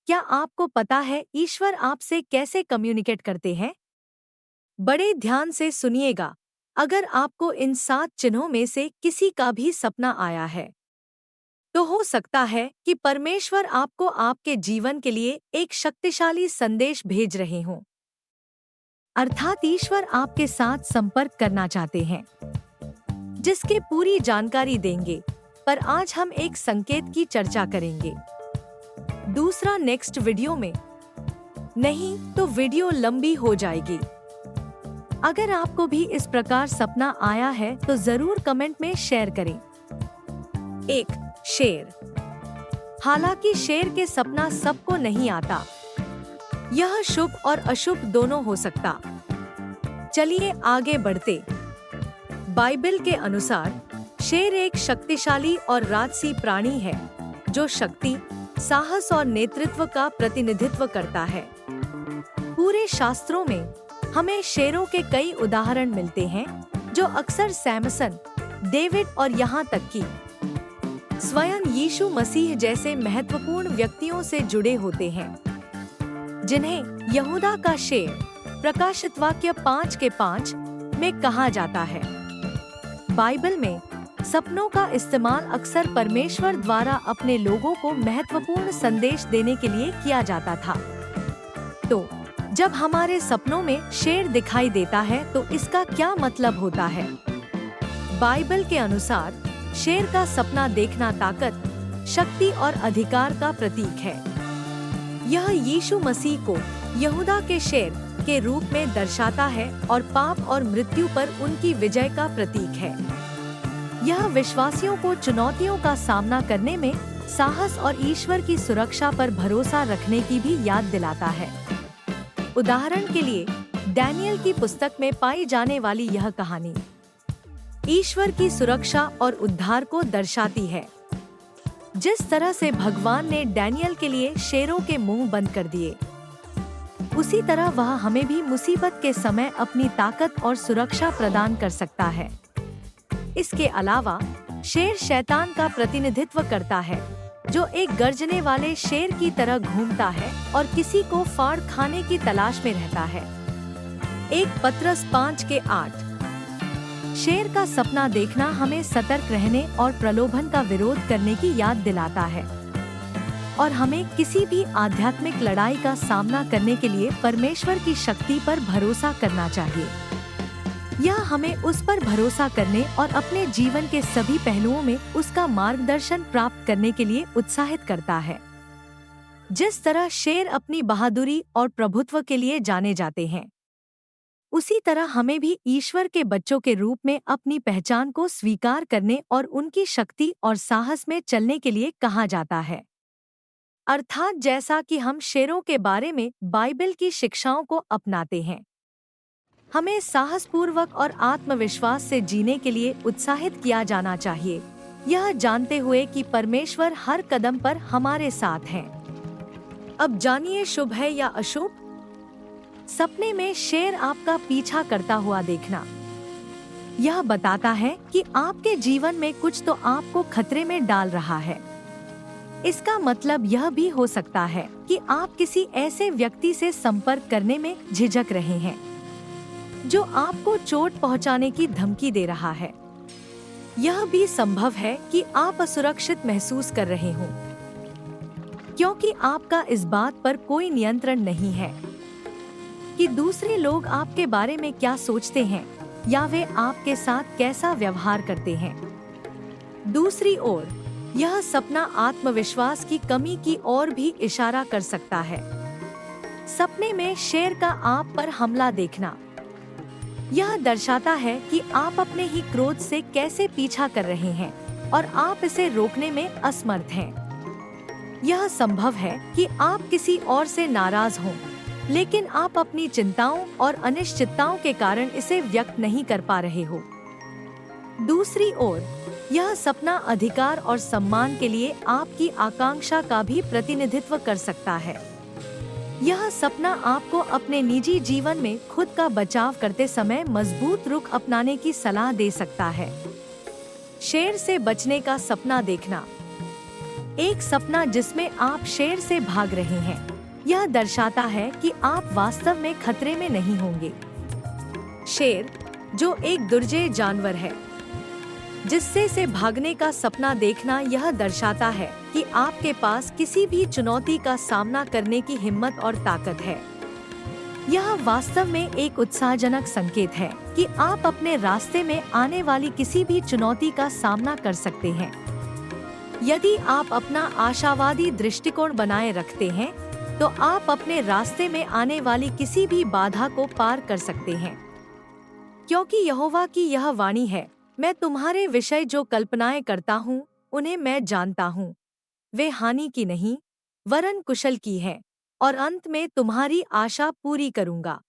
क्या आपको पता है ईश्वर आपसे कैसे कम्युनिकेट करते हैं? बड़े ध्यान से सुनिएगा। अगर आपको इन 7 चिन्हों में से किसी का भी सपना आया है, तो हो सकता है कि परमेश्वर आपको आपके जीवन के लिए एक शक्तिशाली संदेश भेज रहे हों। अर्थात ईश्वर आपके साथ संपर्क करना चाहते हैं, जिसके पूरी जानकारी देंगे। पर आज हम एक संकेत की चर्चा करेंगे। दूसरा नेक्स्ट वीडियो में, नहीं तो वीडियो लंबी हो जाएगी। अगर आपको भी इस प्रकार सपना आया है तो जरूर कमेंट में शेयर करें। 1. शेर। हालांकि शेर के सपना सबको नहीं आता। यह शुभ और अशुभ दोनों हो सकता। चलिए आगे बढ़ते। बाइबल के अनुसार शेर एक शक्तिशाली और राजसी प्राणी है, जो शक्ति, साहस और नेतृत्व का प्रतिनिधित्व करता है। पूरे शास्त्रों में हमें शेरों के कई उदाहरण मिलते हैं, जो अक्सर सैमसन, डेविड और यहाँ तक कि स्वयं यीशु मसीह जैसे महत्वपूर्ण व्यक्तियों से जुड़े होते हैं, जिन्हें यहूदा का शेर प्रकाशित वाक्य 5:5 में कहा जाता है। बाइबल में सपनों का इस्तेमाल अक्सर परमेश्वर द्वारा अपने लोगों को महत्वपूर्ण संदेश देने के लिए किया जाता था। तो जब हमारे सपनों में शेर दिखाई देता है तो इसका क्या मतलब होता है? बाइबल के अनुसार शेर का सपना देखना ताकत, शक्ति और अधिकार का प्रतीक है। यह यीशु मसीह को यहूदा के शेर के रूप में दर्शाता है और पाप और मृत्यु पर उनकी विजय का प्रतीक है। यह विश्वासियों को चुनौतियों का सामना करने में साहस और ईश्वर की सुरक्षा पर भरोसा रखने की भी याद दिलाता है। उदाहरण के लिए डैनियल की पुस्तक में पाई जाने वाली यह कहानी ईश्वर की सुरक्षा और उद्धार को दर्शाती है। जिस तरह से भगवान ने डैनियल के लिए शेरों के मुंह बंद कर दिए, उसी तरह वह हमें भी मुसीबत के समय अपनी ताकत और सुरक्षा प्रदान कर सकता है। इसके अलावा शेर शैतान का प्रतिनिधित्व करता है, जो एक गर्जने वाले शेर की तरह घूमता है और किसी को फाड़ खाने की तलाश में रहता है। 1 पतरस 5:8। शेर का सपना देखना हमें सतर्क रहने और प्रलोभन का विरोध करने की याद दिलाता है और हमें किसी भी आध्यात्मिक लड़ाई का सामना करने के लिए परमेश्वर की शक्ति पर भरोसा करना चाहिए। यह हमें उस पर भरोसा करने और अपने जीवन के सभी पहलुओं में उसका मार्गदर्शन प्राप्त करने के लिए उत्साहित करता है। जिस तरह शेर अपनी बहादुरी और प्रभुत्व के लिए जाने जाते हैं, उसी तरह हमें भी ईश्वर के बच्चों के रूप में अपनी पहचान को स्वीकार करने और उनकी शक्ति और साहस में चलने के लिए कहा जाता है। अर्थात जैसा कि हम शेरों के बारे में बाइबल की शिक्षाओं को अपनाते हैं, हमें साहसपूर्वक और आत्मविश्वास से जीने के लिए उत्साहित किया जाना चाहिए, यह जानते हुए कि परमेश्वर हर कदम पर हमारे साथ हैं। अब जानिए शुभ है या अशुभ? सपने में शेर आपका पीछा करता हुआ देखना यह बताता है कि आपके जीवन में कुछ तो आपको खतरे में डाल रहा है। इसका मतलब यह भी हो सकता है कि आप किसी ऐसे व्यक्ति से संपर्क करने में झिझक रहे हैं, जो आपको चोट पहुंचाने की धमकी दे रहा है। यह भी संभव है कि आप असुरक्षित महसूस कर रहे हों, क्योंकि आपका इस बात पर कोई नियंत्रण नहीं है कि दूसरे लोग आपके बारे में क्या सोचते हैं या वे आपके साथ कैसा व्यवहार करते हैं। दूसरी ओर, यह सपना आत्मविश्वास की कमी की ओर भी इशारा कर सकता है। सपने में शेर का आप पर हमला देखना यह दर्शाता है कि आप अपने ही क्रोध से कैसे पीछा कर रहे हैं और आप इसे रोकने में असमर्थ हैं। यह संभव है कि आप किसी और से नाराज हों, लेकिन आप अपनी चिंताओं और अनिश्चितताओं के कारण इसे व्यक्त नहीं कर पा रहे हो। दूसरी ओर, यह सपना अधिकार और सम्मान के लिए आपकी आकांक्षा का भी प्रतिनिधित्व कर सकता है। यह सपना आपको अपने निजी जीवन में खुद का बचाव करते समय मजबूत रुख अपनाने की सलाह दे सकता है। शेर से बचने का सपना देखना एक सपना जिसमें आप शेर से भाग रहे हैं, यह दर्शाता है कि आप वास्तव में खतरे में नहीं होंगे। शेर, जो एक दुर्जय जानवर है, जिससे से भागने का सपना देखना यह दर्शाता है कि आपके पास किसी भी चुनौती का सामना करने की हिम्मत और ताकत है। यह वास्तव में एक उत्साहजनक संकेत है कि आप अपने रास्ते में आने वाली किसी भी चुनौती का सामना कर सकते हैं। यदि आप अपना आशावादी दृष्टिकोण बनाए रखते हैं, तो आप अपने रास्ते में आने वाली किसी भी बाधा को पार कर सकते हैं। क्योंकि यहोवा की यह वाणी है, मैं तुम्हारे विषय जो कल्पनाएं करता हूँ, उन्हें मैं जानता हूँ। वे हानि की नहीं, वरन कुशल की है, और अंत में तुम्हारी आशा पूरी करूँगा।